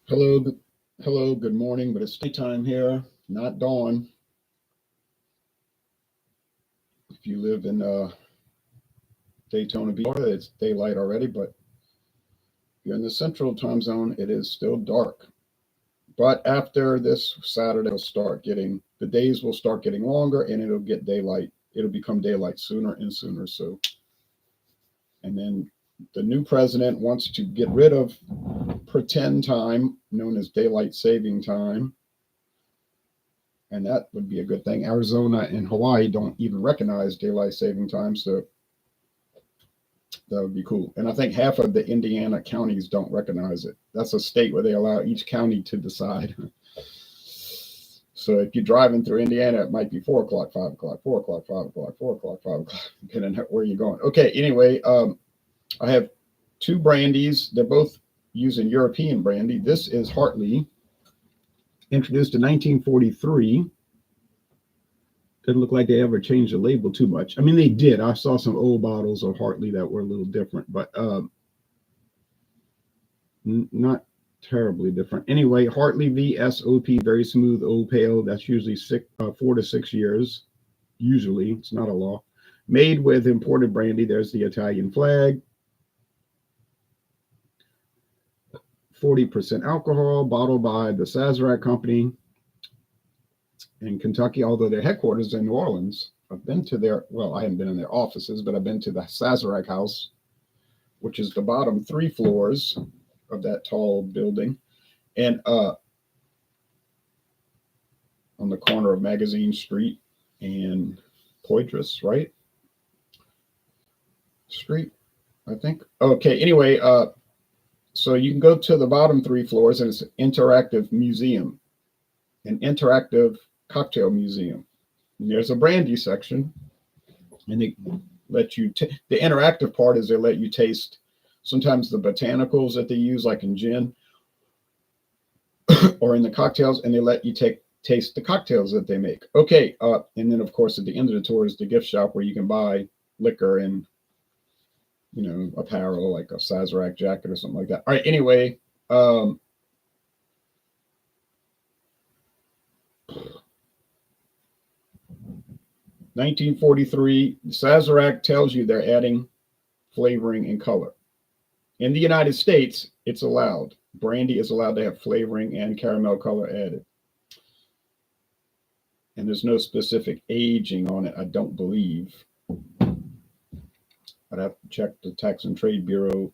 Hello, hello, good morning, but it's daytime here, not dawn. If you live in Daytona Beach, Florida, it's daylight already, but if you're in the central time zone, it is still dark. But after this Saturday, the days will start getting longer and it'll get daylight. It'll become daylight sooner and sooner. So, and then the new president wants to get rid of pretend time, known as daylight saving time, and that would be a good thing. Arizona and Hawaii don't even recognize daylight saving time, so that would be cool. And I think half of the Indiana counties don't recognize it. That's a state where they allow each county to decide. So if you're driving through Indiana, it might be 4 o'clock, 5 o'clock, 4 o'clock, 5 o'clock, 4 o'clock, 5 o'clock, depending on where you're going. Okay, anyway, I have two brandies. They're both using European brandy. This is Hartley, introduced in 1943. Didn't look like they ever changed the label too much. I mean, they did. I saw some old bottles of Hartley that were a little different, but not terribly different. Anyway, Hartley V.S.O.P, very smooth old pale. That's usually 4 to 6 years. Usually, it's not a law. Made with imported brandy. There's the Italian flag. 40% alcohol, bottled by the Sazerac Company in Kentucky, although their headquarters is in New Orleans. I've been to I haven't been in their offices, but I've been to the Sazerac house, which is the bottom 3 floors of that tall building. And on the corner of Magazine Street and Poitras, right? Street, I think. Okay, anyway, so you can go to the bottom 3 floors, and it's an interactive museum, an interactive cocktail museum. And there's a brandy section, and they let you, the interactive part is they let you taste sometimes the botanicals that they use, like in gin or in the cocktails, and they let you taste the cocktails that they make. Okay, and then of course at the end of the tour is the gift shop where you can buy liquor and, you know, apparel like a Sazerac jacket or something like that. All right, anyway, 1943, Sazerac tells you they're adding flavoring and color. In the United States, it's allowed. Brandy is allowed to have flavoring and caramel color added. And there's no specific aging on it, I don't believe. I'd have to check the Tax and Trade Bureau.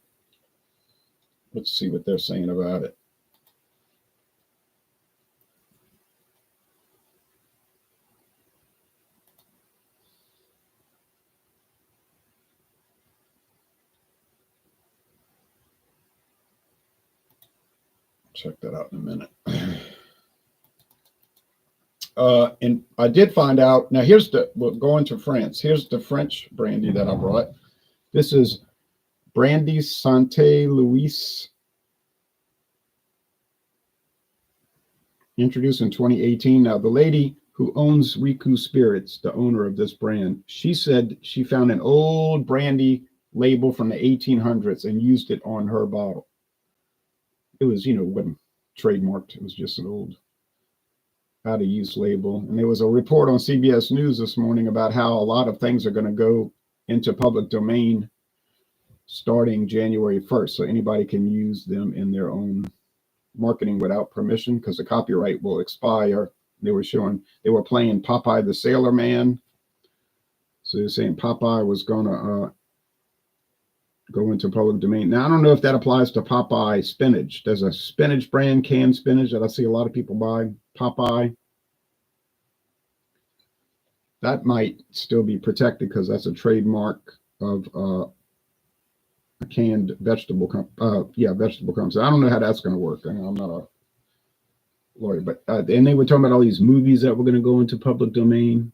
Let's see what they're saying about it. Check that out in a minute. And I did find out, now we're going to France. Here's the French brandy that I brought. This is Brandy Sainte Louise, introduced in 2018. Now, the lady who owns Ricou Spirits, the owner of this brand, she said she found an old brandy label from the 1800s and used it on her bottle. It was, wasn't trademarked. It was just an old out of use label. And there was a report on CBS News this morning about how a lot of things are going to go into public domain starting January 1st. So anybody can use them in their own marketing without permission because the copyright will expire. They were playing Popeye the Sailor Man. So they're saying Popeye was going to go into public domain. Now, I don't know if that applies to Popeye spinach. There's a spinach brand, canned spinach, that I see a lot of people buy. Popeye. That might still be protected because that's a trademark of a canned vegetable vegetable company. I don't know how that's going to work. I'm not a lawyer, but and they were talking about all these movies that were going to go into public domain.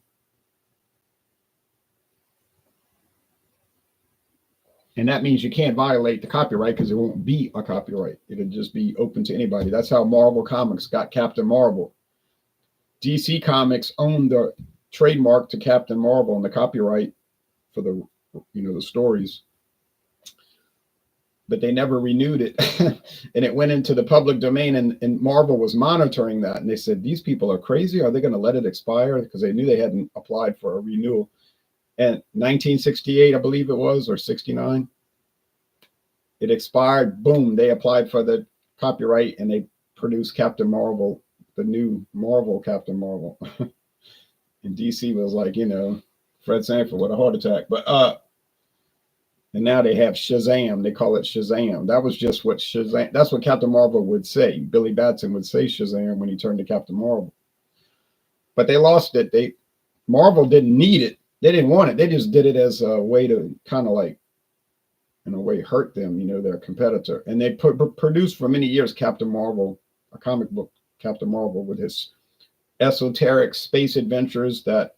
And that means you can't violate the copyright because it won't be a copyright. It'll just be open to anybody. That's how Marvel Comics got Captain Marvel. DC Comics owned the trademark to Captain Marvel and the copyright for the stories. but they never renewed it. And it went into the public domain, and Marvel was monitoring that. And they said, these people are crazy. Are they going to let it expire? Because they knew they hadn't applied for a renewal. And 1968, I believe it was, or 69, it expired. Boom, they applied for the copyright, and they produced Captain Marvel, the new Marvel Captain Marvel. And DC was like, you know, Fred Sanford with a heart attack. But and now they have Shazam. They call it Shazam. That was just what Shazam, that's what Captain Marvel would say. Billy Batson would say Shazam when he turned to Captain Marvel. But they lost it. Marvel didn't need it. They didn't want it. They just did it as a way to kind of like, in a way, hurt them, you know, their competitor. And they produced for many years Captain Marvel, a comic book Captain Marvel with his esoteric space adventures that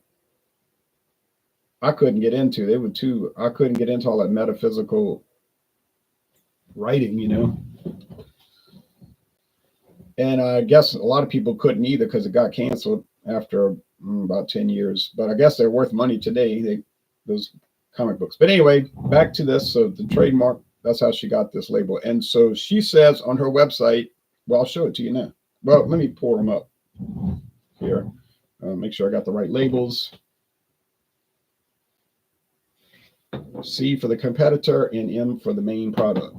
I couldn't get into. They were too, I couldn't get into all that metaphysical writing, you know. And I guess a lot of people couldn't either because it got canceled after about 10 years. But I guess they're worth money today, those comic books. But anyway, back to this. So the trademark, that's how she got this label. And so she says on her website, well, I'll show it to you now. Well, let me pour them up here. Make sure I got the right labels. C for the competitor and M for the main product.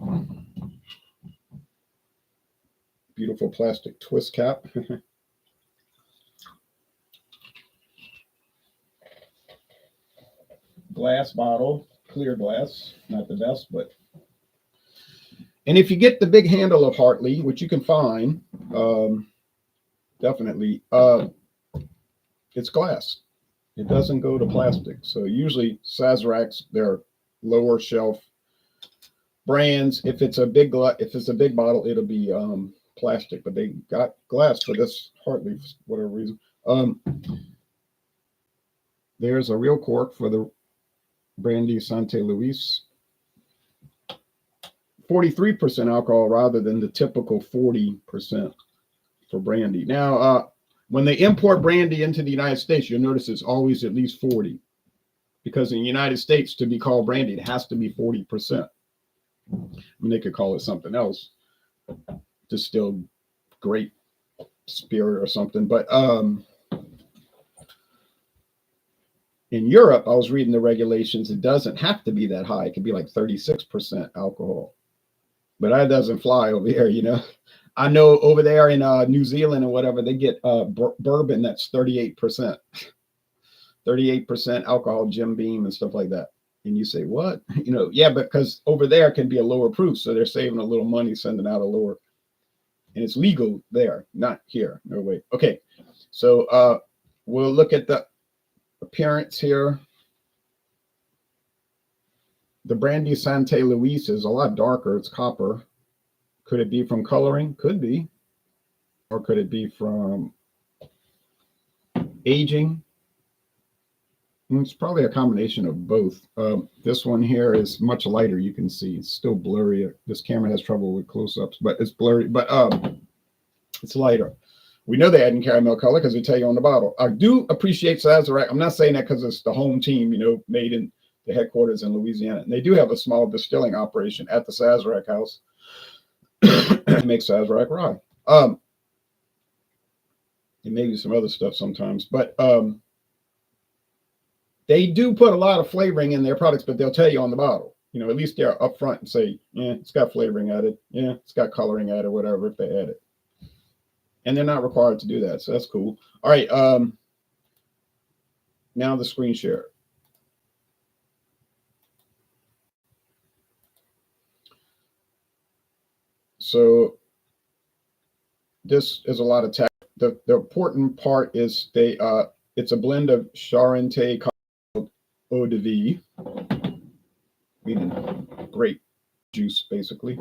Beautiful plastic twist cap. Glass bottle, clear glass, not the best, but. And if you get the big handle of Hartley, which you can find, definitely, it's glass. It doesn't go to plastic. So usually Sazeracs, they're lower shelf brands. If it's a big bottle, it'll be plastic. But they got glass for this Hartley for whatever reason. There's a real cork for the Brandy Sainte Louise. 43% alcohol rather than the typical 40% for brandy. Now, when they import brandy into the United States, you'll notice it's always at least 40, because in the United States, to be called brandy, it has to be 40%. I mean, they could call it something else, distilled grape spirit or something. But in Europe, I was reading the regulations. It doesn't have to be that high. It could be like 36% alcohol. But that doesn't fly over here, you know. I know over there in New Zealand or whatever, they get bourbon that's 38%. 38% alcohol, Jim Beam and stuff like that. And you say, what? You know, yeah, because over there can be a lower proof. So they're saving a little money sending out a lower. And it's legal there, not here. No way. Okay. So we'll look at the appearance here. The Brandy Sainte Louise is a lot darker. It's copper. Could it be from coloring? Could be. Or could it be from aging? It's probably a combination of both. This one here is much lighter. You can see it's still blurry. This camera has trouble with close-ups, but it's blurry. But it's lighter. We know they add in caramel color because they tell you on the bottle. I do appreciate Sazerac. I'm not saying that because it's the home team, you know, made in the headquarters in Louisiana. And they do have a small distilling operation at the Sazerac house. They make Sazerac rye. And maybe some other stuff sometimes. But they do put a lot of flavoring in their products, but they'll tell you on the bottle. You know, at least they're upfront and say, yeah, it's got flavoring added. Yeah, it's got coloring added, whatever, if they add it. And they're not required to do that, so that's cool. All right, now the screen share. So this is a lot of text. The important part is it's a blend of Charente called eau de vie, meaning grape juice, basically,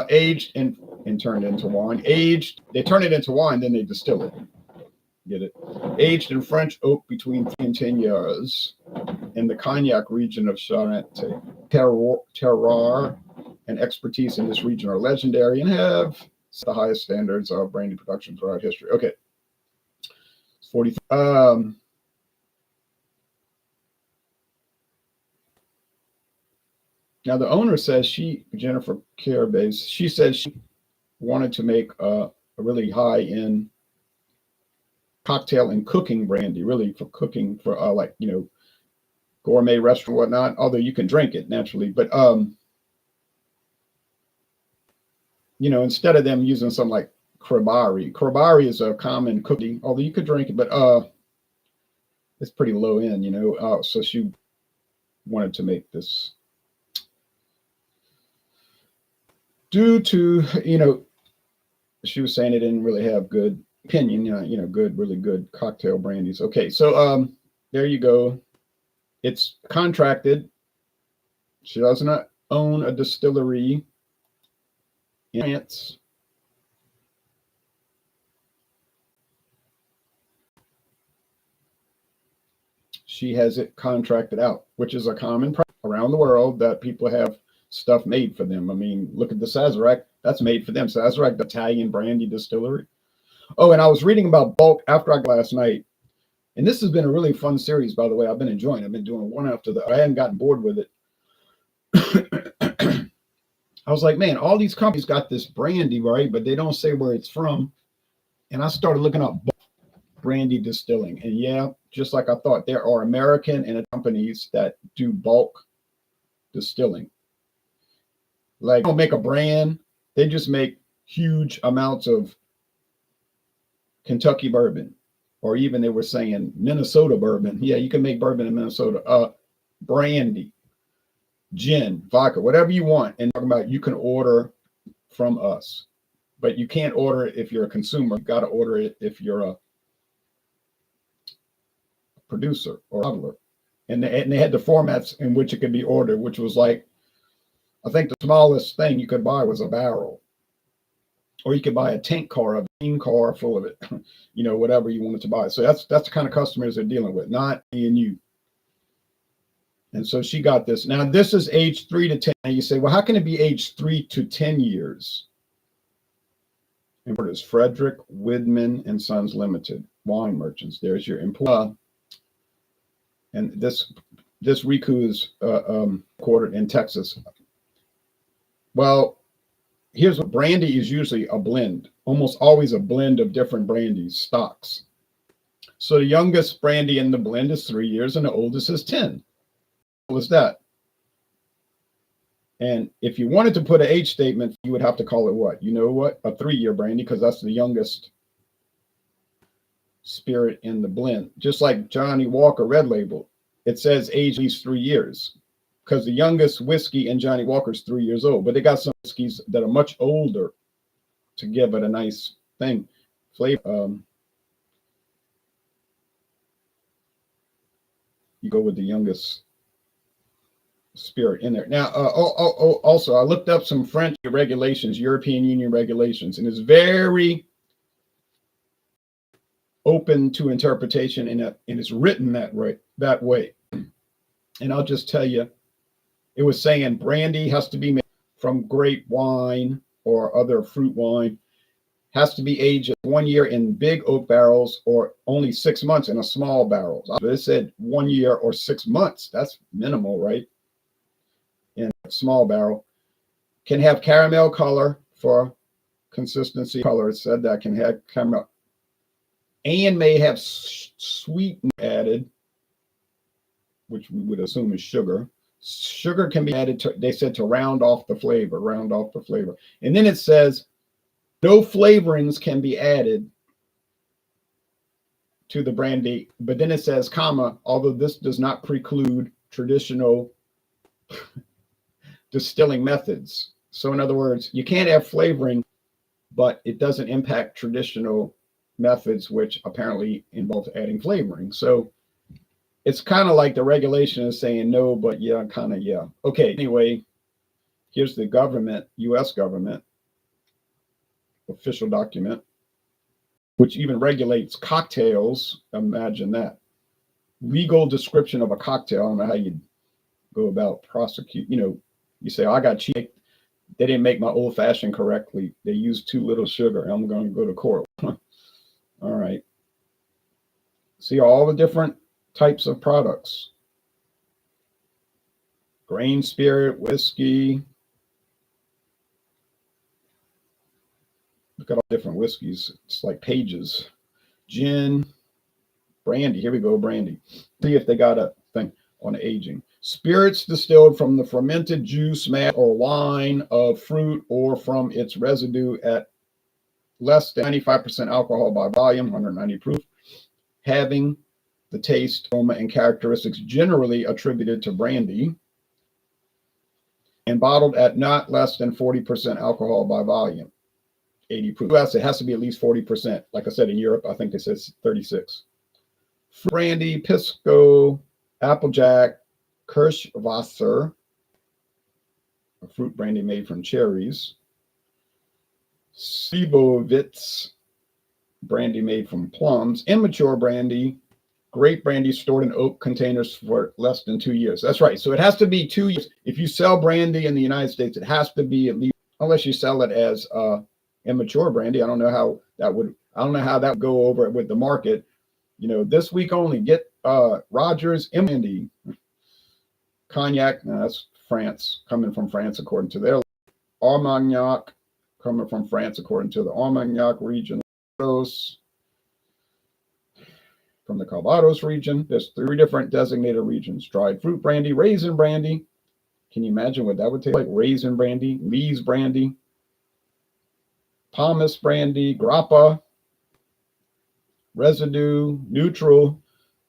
aged and turned into wine. Aged, they turn it into wine, then they distill it. Get it? Aged in French oak between 3 and 10 years in the Cognac region of Charente. Terroir and expertise in this region are legendary and have the highest standards of brandy production throughout history. Okay. 40. All Now the owner says Jennifer Carabase, she said she wanted to make a really high end cocktail and cooking brandy, really for cooking for like, gourmet restaurant, whatnot. Although you can drink it naturally, but instead of them using some like Crabari is a common cookie, although you could drink it, but it's pretty low end, so she wanted to make this due to, she was saying it didn't really have good opinion, really good cocktail brandies. Okay, so there you go. It's contracted. She does not own a distillery in France. She has it contracted out, which is a common practice around the world that people have stuff made for them. I mean, look at the Sazerac. That's made for them. Sazerac, the Italian brandy distillery. Oh, and I was reading about bulk after I got last night. And this has been a really fun series, by the way. I've been enjoying it. I've been doing one after the other. I hadn't gotten bored with it. I was like, man, all these companies got this brandy, right? But they don't say where it's from. And I started looking up brandy distilling. And yeah, just like I thought, there are American and companies that do bulk distilling. Like, they don't make a brand, they just make huge amounts of Kentucky bourbon, or even they were saying Minnesota bourbon. Yeah, you can make bourbon in Minnesota. Brandy, gin, vodka, whatever you want. And talking about, you can order from us, but you can't order it if you're a consumer. You got to order it if you're a producer or bottler. And they had the formats in which it could be ordered, which was like, I think the smallest thing you could buy was a barrel, or you could buy a tank car, a bean car full of it, whatever you wanted to buy. So that's the kind of customers they're dealing with, not me and you. And so she got this. Now this is age 3 to 10. And you say, well, how can it be age 3 to 10 years? And it is Frederick Widman and Sons Limited, wine merchants. There's your import. And this Ricou is quartered in Texas. Well, here's what brandy is usually a blend, almost always a blend of different brandies, stocks. So the youngest brandy in the blend is 3 years and the oldest is 10. What was that? And if you wanted to put an age statement, you would have to call it what? You know what? A 3-year brandy, because that's the youngest spirit in the blend. Just like Johnny Walker Red Label, it says age at least 3 years, because the youngest whiskey in Johnny Walker is 3 years old. But they got some whiskeys that are much older to give it a nice thing, flavor. You go with the youngest spirit in there. Now, also, I looked up some French regulations, European Union regulations, and it's very open to interpretation, and it's written that way. And I'll just tell you, it was saying brandy has to be made from grape wine or other fruit wine, has to be aged 1 year in big oak barrels or only 6 months in a small barrel. So it said 1 year or 6 months. That's minimal, right? In a small barrel. Can have caramel color for consistency. Color, it said that can have caramel. And may have sweet added, which we would assume is sugar. Sugar can be added to, they said, to round off the flavor. And then it says no flavorings can be added to the brandy. But then it says, comma, although this does not preclude traditional distilling methods. So in other words, you can't have flavoring, but it doesn't impact traditional methods, which apparently involve adding flavoring. So it's kind of like the regulation is saying no, but yeah, kind of yeah. Okay, anyway, here's the government, U.S. government official document, which even regulates cocktails. Imagine that. Legal description of a cocktail. I don't know how you go about prosecute. You say, oh, I got cheated. They didn't make my old fashioned correctly. They used too little sugar. I'm going to go to court. All right. See all the different types of products. grain spirit, whiskey. Look at all different whiskeys. It's like pages. Gin, brandy. Here we go, brandy. See if they got a thing on aging. Spirits distilled from the fermented juice, mash, or wine of fruit or from its residue at less than 95% alcohol by volume, 190 proof, having the taste, aroma, and characteristics generally attributed to brandy, and bottled at not less than 40% alcohol by volume, 80 proof. US, it has to be at least 40%. Like I said, in Europe, I think it says 36. Brandy, Pisco, Applejack, Kirschwasser, a fruit brandy made from cherries. Sibovitz, brandy made from plums. Immature brandy, grape brandy stored in oak containers for less than 2 years. That's right. So it has to be 2 years. If you sell brandy in the United States, it has to be at least, unless you sell it as immature brandy. I don't know how that would go over with the market. You know, this week only, get Rogers brandy. Cognac, no, that's France, coming from France according to their Armagnac, coming from France according to the Armagnac region. From the Calvados region. There's 3 different designated regions. Dried fruit brandy, raisin brandy. Can you imagine what that would taste like? Raisin brandy, Lee's brandy, Palmas brandy, grappa, residue, neutral,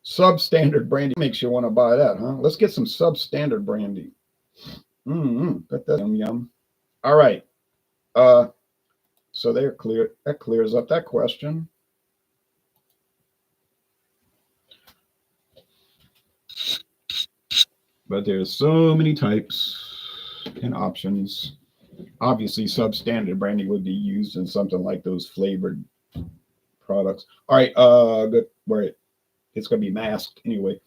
substandard brandy. Makes you want to buy that, huh? Let's get some substandard brandy. Got that yum. All right. So they're clear. That clears up that question. But there's so many types and options. Obviously, substandard brandy would be used in something like those flavored products. All right, good. Where it's going to be masked anyway.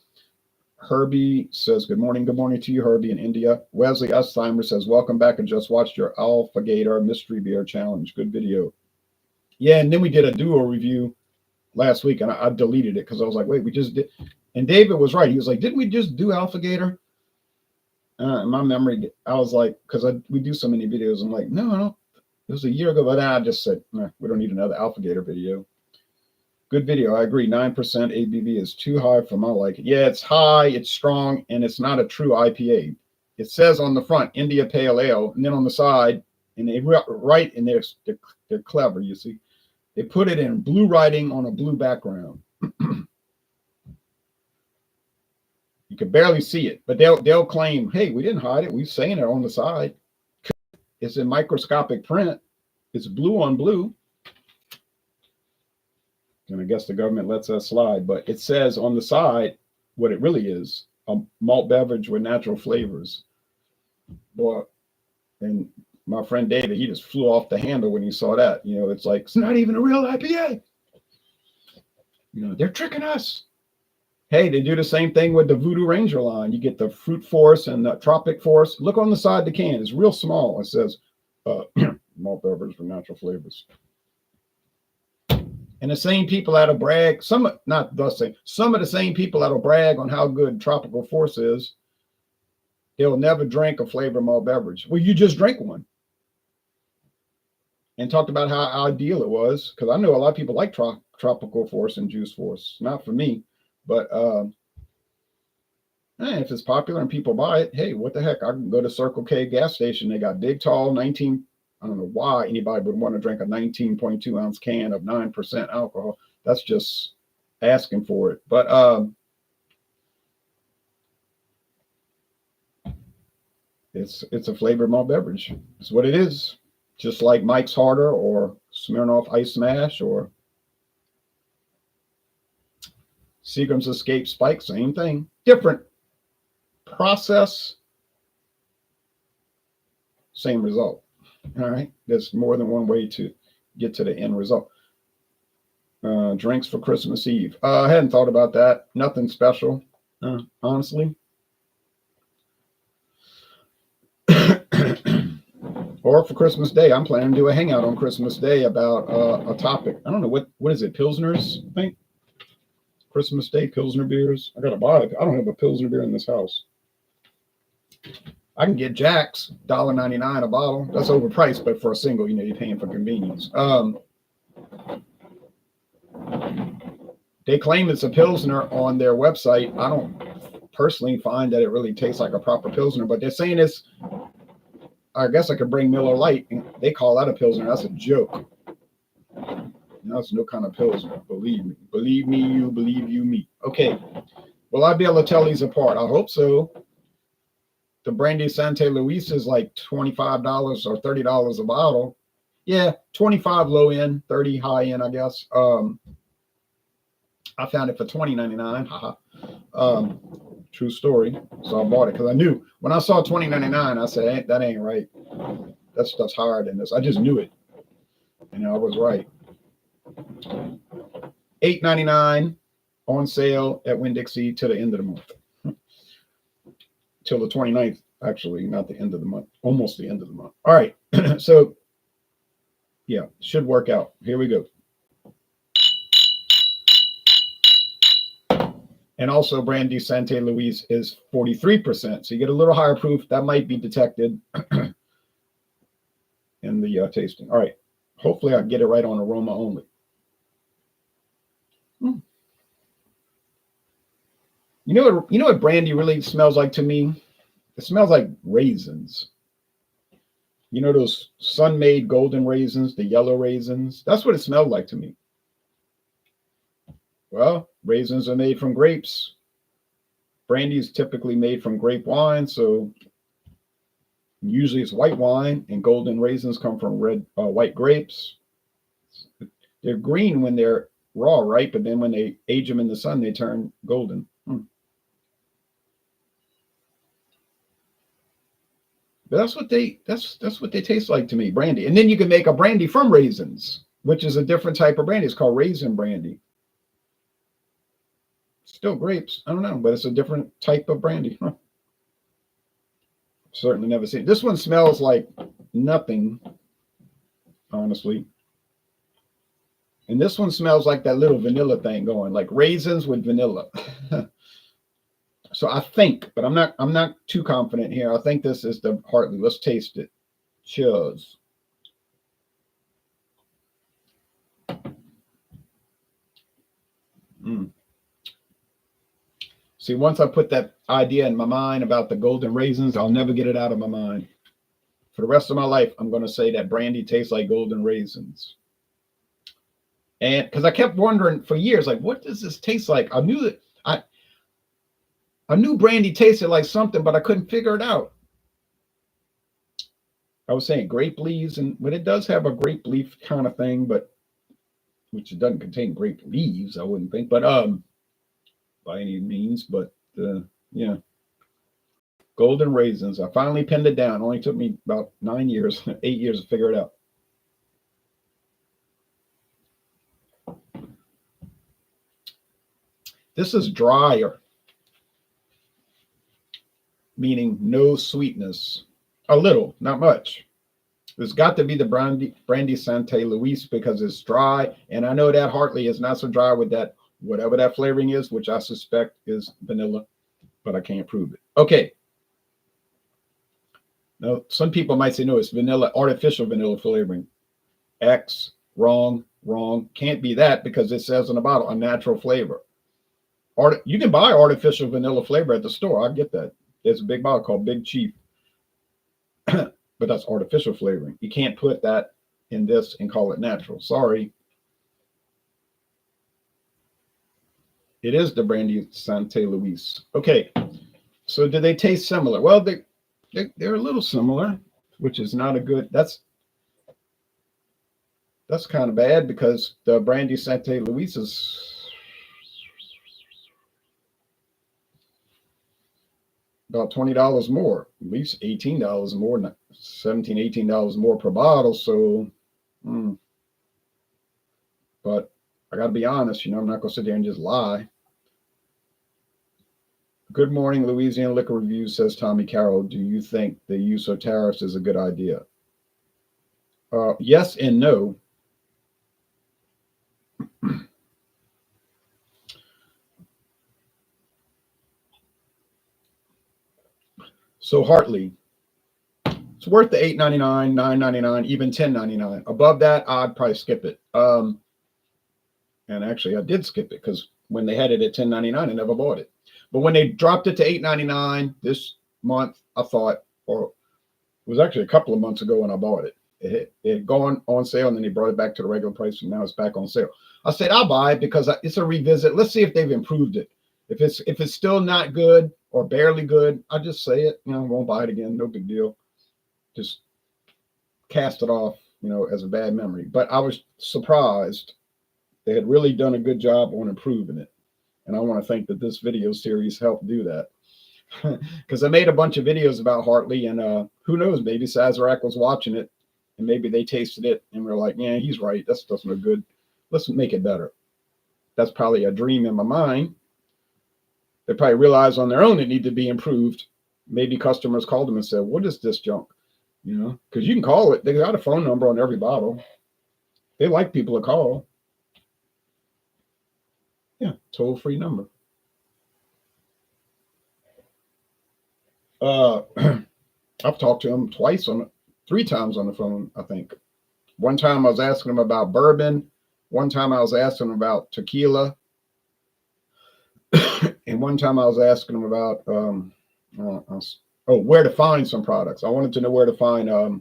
Herbie says, good morning to you, Herbie, in India. Wesley Estheimer says, welcome back and just watched your Alpha Gator Mystery Beer Challenge. Good video. Yeah, and then we did a duo review last week, and I deleted it because I was like, wait, we just did. And David was right. He was like, didn't we just do Alpha Gator? In my memory, I was like, because we do so many videos, I'm like, no, I don't. It was a year ago, but I just said, nah, we don't need another Alpha Gator video. Good video. I agree. 9% ABV is too high for my liking. Yeah, it's high, it's strong, and it's not a true IPA. It says on the front, India Pale Ale, and then on the side, and they write, and they're clever, you see. They put it in blue writing on a blue background. You can barely see it, but they'll claim, hey, we didn't hide it. We're saying it on the side. It's in microscopic print. It's blue on blue. And I guess the government lets us slide, but it says on the side what it really is, a malt beverage with natural flavors. Boy, and my friend David, he just flew off the handle when he saw that. You know, it's like, it's not even a real IPA. You know, they're tricking us. Hey, they do the same thing with the Voodoo Ranger line. You get the Fruit Force and the Tropic Force. Look on the side of the can. It's real small. It says malt beverage with natural flavors. And the same people that'll brag, some of the same people that'll brag on how good Tropical Force is, they'll never drink a flavored malt beverage. Well, you just drink one. And talked about how ideal it was, because I know a lot of people like Tropical Force and Juice Force. Not for me, but if it's popular and people buy it, hey, what the heck? I can go to Circle K gas station. They got big, tall, 19. I don't know why anybody would want to drink a 19.2 ounce can of 9% alcohol. That's just asking for it. But it's a flavored malt beverage. It's what it is. Just like Mike's Harder or Smirnoff Ice Smash or Seagram's Escape Spike, same thing. Different process, same result. All right, there's more than one way to get to the end result. Drinks for Christmas Eve. I hadn't thought about that. Nothing special, honestly. Or for Christmas Day, I'm planning to do a hangout on Christmas Day about a topic. I don't know what is it, Pilsners, I think? Christmas Day, Pilsner beers. I gotta buy it. I don't have a Pilsner beer in this house. I can get Jack's $1.99 a bottle. That's overpriced, but for a single, you're paying for convenience. They claim it's a Pilsner on their website. I don't personally find that it really tastes like a proper Pilsner, but they're saying it's, I guess I could bring Miller Lite, and they call that a Pilsner. That's a joke. That's no kind of Pilsner. Believe me. Believe me, you. Believe you, me. Okay. Will I be able to tell these apart? I hope so. The Brandy Sainte Louise is like $25 or $30 a bottle. Yeah, 25 low end, 30 high end, I guess. I found it for $20.99. Haha. True story. So I bought it because I knew when I saw $20.99, I said, that ain't right. That stuff's higher than this. I just knew it. And I was right. $8.99 on sale at Winn-Dixie till the end of the month. Till the 29th, actually, not the end of the month, almost the end of the month. All right. So, yeah, should work out. Here we go. And also, Brandy Sainte Louise is 43%. So you get a little higher proof. That might be detected in the tasting. All right. Hopefully, I get it right on aroma only. You know what brandy really smells like to me? It smells like raisins. You know those sun-made golden raisins, the yellow raisins? That's what it smelled like to me. Well, raisins are made from grapes. Brandy is typically made from grape wine, so usually it's white wine, and golden raisins come from white grapes. They're green when they're raw, right? But then when they age them in the sun, they turn golden. But that's what they taste like to me, brandy. And then you can make a brandy from raisins, which is a different type of brandy. It's called raisin brandy. Still grapes. I don't know, but it's a different type of brandy. Certainly never seen it. This one smells like nothing, honestly. And this one smells like that little vanilla thing going, like raisins with vanilla. So I think, but I'm not too confident here. I think this is the Hartley. Let's taste it. Cheers. See, once I put that idea in my mind about the golden raisins, I'll never get it out of my mind. For the rest of my life, I'm going to say that brandy tastes like golden raisins. And because I kept wondering for years, like, what does this taste like? I knew that I knew brandy tasted like something, but I couldn't figure it out. I was saying grape leaves, but it does have a grape leaf kind of thing, but which it doesn't contain grape leaves, I wouldn't think, but by any means. But yeah, golden raisins. I finally pinned it down. It only took me about 9 years, 8 years to figure it out. This is drier, meaning no sweetness. A little, not much. There's got to be the Brandy Sainte Louise because it's dry. And I know that Hartley is not so dry with that, whatever that flavoring is, which I suspect is vanilla, but I can't prove it. Okay. Now, some people might say, no, it's vanilla, artificial vanilla flavoring. X, wrong. Can't be that because it says on the bottle, a natural flavor. You can buy artificial vanilla flavor at the store. I get that. There's a big bottle called Big Chief. But that's artificial flavoring. You can't put that in this and call it natural. Sorry. It is the Brandy Sainte Louise. Okay. So do they taste similar? Well, they're a little similar, which is not a good. That's kind of bad because the Brandy Sainte Louise is about $20 more, at least $18 more, $17, $18 more per bottle. So, but I got to be honest, I'm not going to sit there and just lie. Good morning, Louisiana Liquor Review, says Tommy Carroll. Do you think the use of tariffs is a good idea? Yes and no. So Hartley, it's worth the $8.99, $9.99, even $10.99. Above that, I'd probably skip it. And actually, I did skip it because when they had it at $10.99, I never bought it. But when they dropped it to $8.99 this month, I thought, or it was actually a couple of months ago when I bought it. It had gone on sale, and then they brought it back to the regular price, and now it's back on sale. I said I'll buy it because it's a revisit. Let's see if they've improved it. If it's still not good or barely good, I just say it. You know, won't buy it again. No big deal. Just cast it off, you know, as a bad memory. But I was surprised. They had really done a good job on improving it. And I want to think that this video series helped do that. Because I made a bunch of videos about Hartley, and who knows, maybe Sazerac was watching it, and maybe they tasted it and were like, yeah, he's right. That stuff's no good. Let's make it better. That's probably a dream in my mind. They probably realized on their own it needed to be improved. Maybe customers called them and said, what is this junk? You know, because you can call it. They got a phone number on every bottle. They like people to call. Yeah, toll-free number. I've talked to him three times on the phone, I think. One time I was asking him about bourbon. One time I was asking him about tequila. And one time I was asking him about where to find some products. I wanted to know where to find a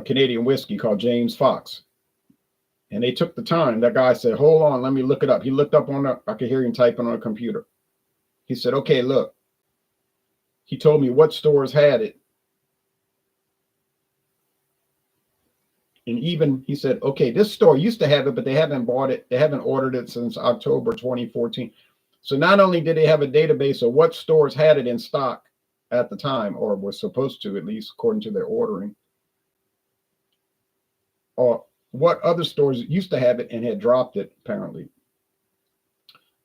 Canadian whiskey called James Fox. And they took the time. That guy said, hold on, let me look it up. He looked up I could hear him typing on a computer. He said, okay, look. He told me what stores had it. And even he said, okay, this store used to have it, but they haven't bought it. They haven't ordered it since October 2014. So not only did they have a database of what stores had it in stock at the time, or were supposed to, at least according to their ordering, or what other stores used to have it and had dropped it, apparently.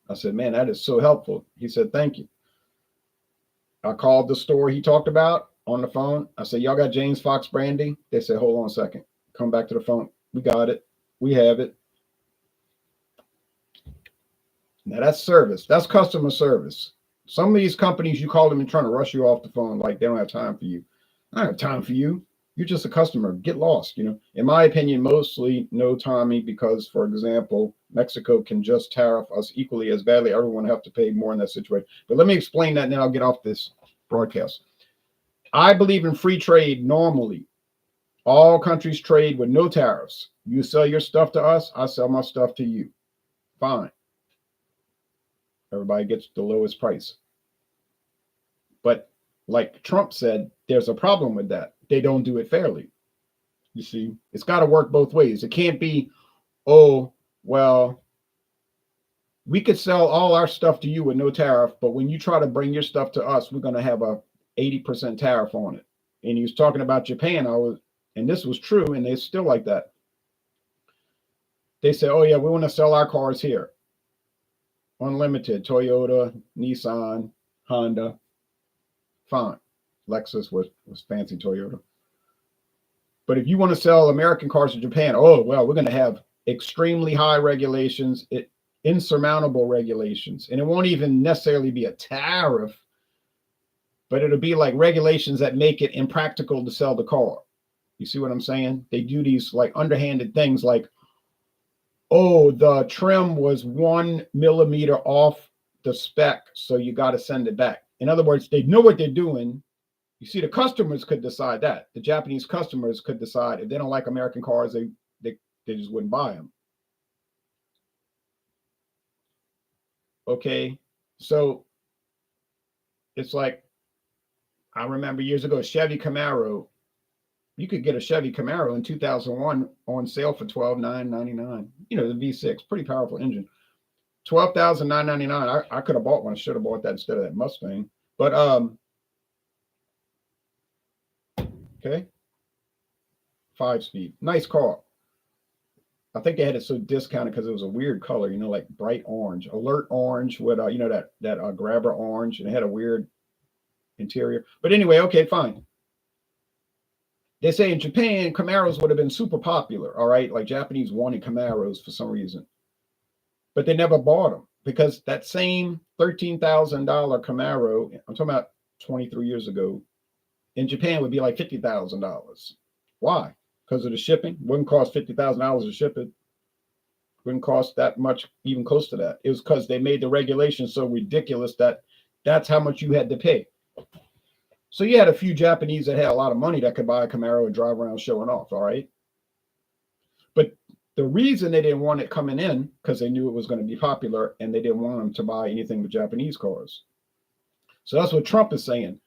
I said, man, that is so helpful. He said, thank you. I called the store he talked about on the phone. I said, y'all got James Fox brandy? They said, hold on a second. Come back to the phone. We got it. We have it. Now that's service. That's customer service. Some of these companies, you call them and trying to rush you off the phone like they don't have time for you. I don't have time for you. You're just a customer. Get lost. You know, in my opinion, mostly no Tommy, because, for example, Mexico can just tariff us equally as badly. Everyone have to pay more in that situation. But let me explain that, and then I'll get off this broadcast. I believe in free trade normally. All countries trade with no tariffs. You sell your stuff to us, I sell my stuff to you. Fine. Everybody gets the lowest price. But like Trump said, there's a problem with that. They don't do it fairly. You see, it's got to work both ways. It can't be, oh, well, we could sell all our stuff to you with no tariff, but when you try to bring your stuff to us, we're going to have a 80% tariff on it. And he was talking about Japan. And this was true, and they're still like that. They say, oh, yeah, we want to sell our cars here. Unlimited, Toyota, Nissan, Honda. Fine. Lexus was fancy Toyota. But if you want to sell American cars to Japan, oh, well, we're going to have extremely high regulations, insurmountable regulations. And it won't even necessarily be a tariff, but it'll be like regulations that make it impractical to sell the car. You see what I'm saying? They do these like underhanded things like, oh, the trim was 1 millimeter off the spec, so you got to send it back. In other words, they know what they're doing. You see, the customers could decide that. The Japanese customers could decide if they don't like American cars, they just wouldn't buy them. Okay, so it's like, I remember years ago, Chevy Camaro. You could get a Chevy Camaro in 2001 on sale for $12,999. You know, the V6, pretty powerful engine. $12,999. I could have bought one. I should have bought that instead of that Mustang. But okay, 5-speed, nice car. I think they had it so discounted because it was a weird color, you know, like bright orange, alert orange with you know, that grabber orange, and it had a weird interior. But anyway, okay, fine. They say in Japan, Camaros would have been super popular, all right? Like Japanese wanted Camaros for some reason. But they never bought them. because that same $13,000 Camaro, I'm talking about 23 years ago, in Japan would be like $50,000. Why? Because of the shipping. Wouldn't cost $50,000 to ship it. Wouldn't cost that much, even close to that. It was because they made the regulations so ridiculous that that's how much you had to pay. So you had a few Japanese that had a lot of money that could buy a Camaro and drive around showing off, all right? But the reason they didn't want it coming in, because they knew it was going to be popular, and they didn't want them to buy anything with Japanese cars. So that's what Trump is saying.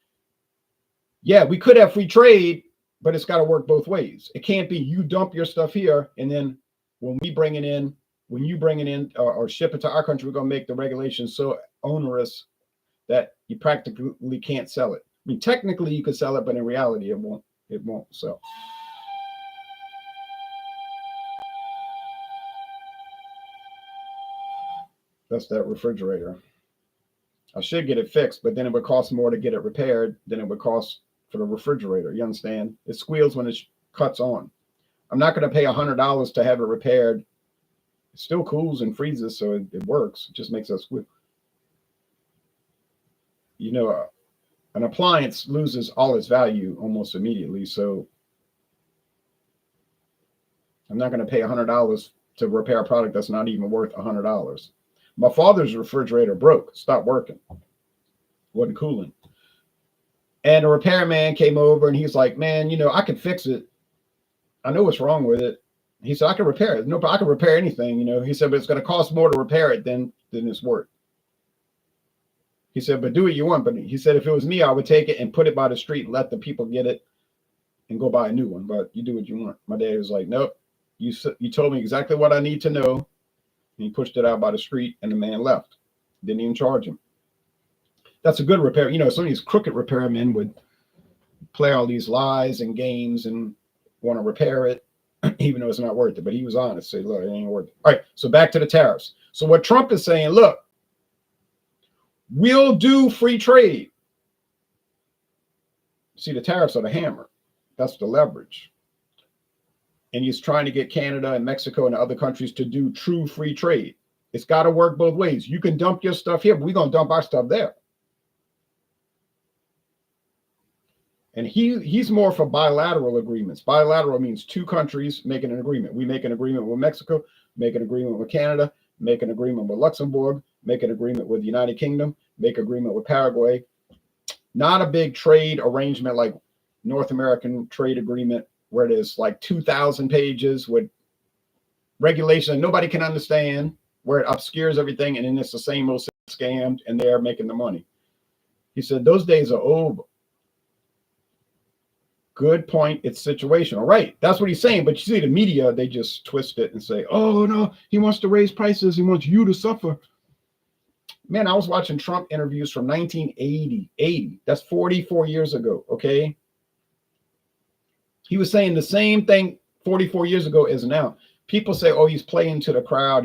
Yeah, we could have free trade, but it's got to work both ways. It can't be you dump your stuff here, and then when you bring it in or ship it to our country, we're going to make the regulations so onerous that you practically can't sell it. I mean, technically you could sell it, but in reality, it won't sell. That's that refrigerator. I should get it fixed, but then it would cost more to get it repaired than it would cost for the refrigerator. You understand? It squeals when it cuts on. I'm not going to pay $100 to have it repaired. It still cools and freezes, so it works. It just makes us squeal. You know, an appliance loses all its value almost immediately. So I'm not going to pay $100 to repair a product that's not even worth $100. My father's refrigerator broke, stopped working, wasn't cooling. And a repairman came over and he's like, man, you know, I can fix it. I know what's wrong with it. He said, I can repair it. No, but I can repair anything, you know. He said, but it's going to cost more to repair it than it's worth. He said, but do what you want. But he said, if it was me, I would take it and put it by the street and let the people get it and go buy a new one. But you do what you want. My dad was like, nope, you told me exactly what I need to know. And he pushed it out by the street and the man left. Didn't even charge him. That's a good repair. You know, some of these crooked repairmen would play all these lies and games and want to repair it, even though it's not worth it. But he was honest. Say, look, it ain't worth it. All right, so back to the tariffs. So what Trump is saying, look, we'll do free trade. See, the tariffs are the hammer. That's the leverage. And he's trying to get Canada and Mexico and other countries to do true free trade. It's got to work both ways. You can dump your stuff here, but we're going to dump our stuff there. And he's more for bilateral agreements. Bilateral means two countries making an agreement. We make an agreement with Mexico, make an agreement with Canada, make an agreement with Luxembourg, make an agreement with the United Kingdom, make agreement with Paraguay. Not a big trade arrangement like North American trade agreement where there's like 2,000 pages with regulation nobody can understand, where it obscures everything, and then it's the same old scammed, and they're making the money. He said those days are over. Good point. It's situational. Right. That's what he's saying. But you see the media, they just twist it and say, oh, no, he wants to raise prices. He wants you to suffer. Man, I was watching Trump interviews from 1980. That's 44 years ago. Okay. He was saying the same thing 44 years ago as now. People say, oh, he's playing to the crowd.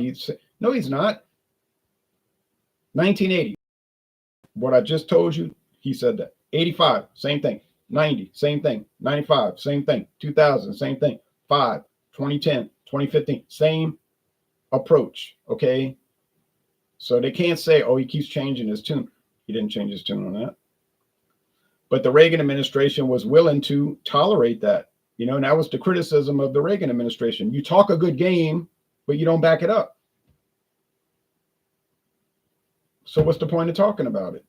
No, he's not. 1980. What I just told you, he said that. 85, same thing. 90, same thing. 95, same thing. 2000, same thing. 5, 2010, 2015, same approach. Okay. So they can't say, oh, he keeps changing his tune. He didn't change his tune on that. But the Reagan administration was willing to tolerate that. You know, and that was the criticism of the Reagan administration. You talk a good game, but you don't back it up. So what's the point of talking about it?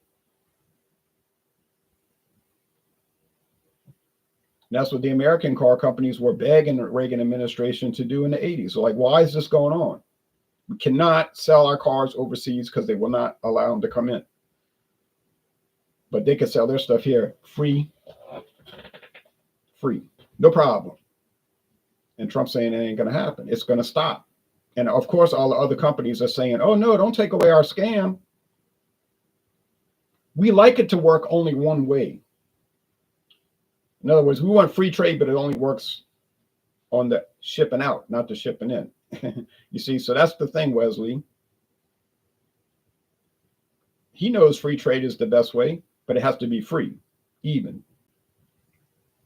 And that's what the American car companies were begging the Reagan administration to do in the 80s. So like, why is this going on? We cannot sell our cars overseas because they will not allow them to come in. But they can sell their stuff here free. No problem. And Trump's saying it ain't going to happen. It's going to stop. And of course, all the other companies are saying, oh, no, don't take away our scam. We like it to work only one way. In other words, we want free trade, but it only works on the shipping out, not the shipping in. You see, so that's the thing, Wesley. He knows free trade is the best way, but it has to be free, even.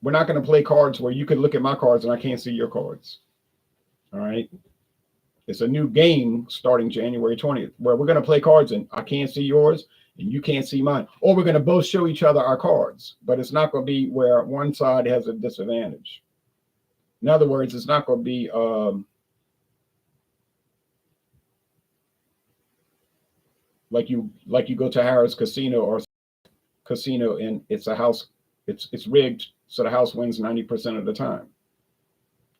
We're not going to play cards where you can look at my cards and I can't see your cards. All right. It's a new game starting January 20th, where we're going to play cards and I can't see yours and you can't see mine. Or we're going to both show each other our cards, but it's not going to be where one side has a disadvantage. In other words, it's not going to be like you go to Harris Casino or casino and it's a house, it's rigged so the house wins 90% of the time.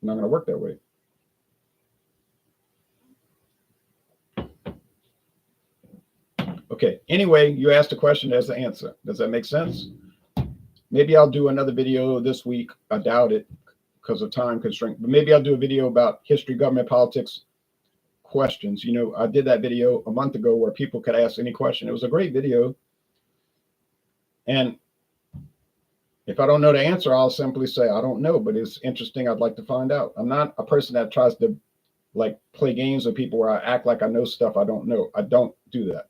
Not going to work that way. Okay, anyway, you asked a question, there's the answer. Does that make sense? Maybe I'll do another video this week. I doubt it because of time constraint, but maybe I'll do a video about history, government, politics questions. You know, I did that video a month ago where people could ask any question. It was a great video. And if I don't know the answer, I'll simply say, I don't know, but it's interesting. I'd like to find out. I'm not a person that tries to like play games with people where I act like I know stuff I don't know. I don't do that.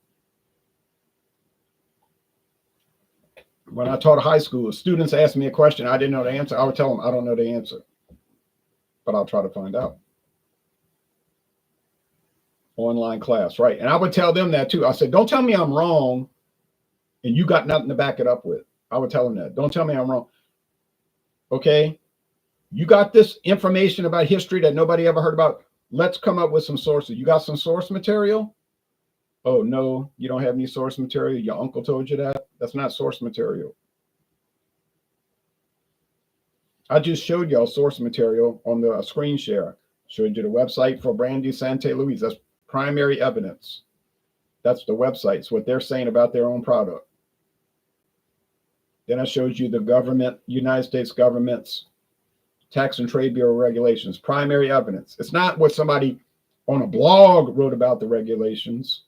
When I taught high school, students asked me a question, I didn't know the answer. I would tell them, I don't know the answer, but I'll try to find out. Online class, right? And I would tell them that too. I said, don't tell me I'm wrong and you got nothing to back it up with. I would tell them that. Don't tell me I'm wrong. Okay, you got this information about history that nobody ever heard about. Let's come up with some sources. You got some source material? Oh, no, you don't have any source material. Your uncle told you that. That's not source material. I just showed y'all source material on the screen share. Showed you the website for Brandy Sainte Louise. That's primary evidence. That's the websites, what they're saying about their own product. Then I showed you the government, United States government's Tax and Trade Bureau regulations, primary evidence. It's not what somebody on a blog wrote about the regulations.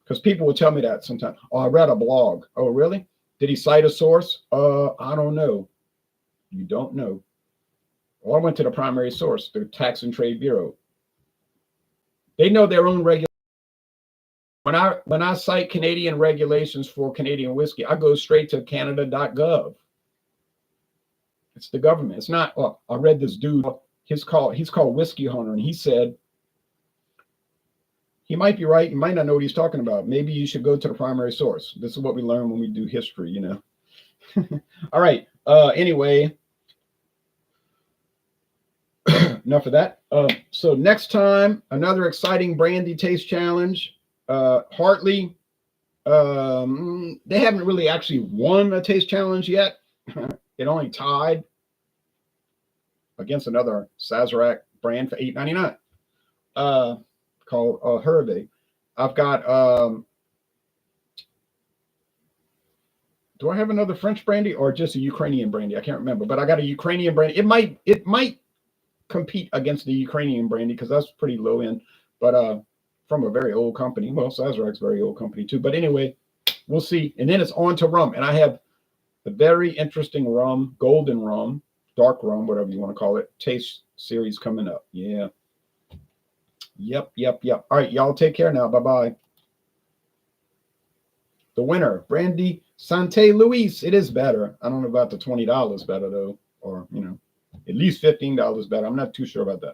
Because people will tell me that sometimes. Oh, I read a blog. Oh, really? Did he cite a source? I don't know. You don't know. Well, I went to the primary source, the Tax and Trade Bureau. They know their own regulations. When I cite Canadian regulations for Canadian whiskey, I go straight to canada.gov. It's the government. It's not, oh, I read this dude, he's called Whiskey Hunter, and he said, he might be right. You might not know what he's talking about. Maybe you should go to the primary source. This is what we learn when we do history, you know. All right. Anyway, enough of that. So next time, another exciting brandy taste challenge. Hartley, they haven't really actually won a taste challenge yet. It only tied against another Sazerac brand for $8.99. Called Hervé. I've got do I have another French brandy or just a Ukrainian brandy? I can't remember, but I got a Ukrainian brandy. It might compete against the Ukrainian brandy because that's pretty low end, but from a very old company. Well, Sazerac's very old company too. But anyway, we'll see. And then it's on to rum, and I have a very interesting rum, golden rum, dark rum, whatever you want to call it, taste series coming up. Yeah. Yep. All right, y'all take care now. Bye-bye. The winner, Brandy Sainte Louise. It is better. I don't know about the $20 better, though, or, you know, at least $15 better. I'm not too sure about that.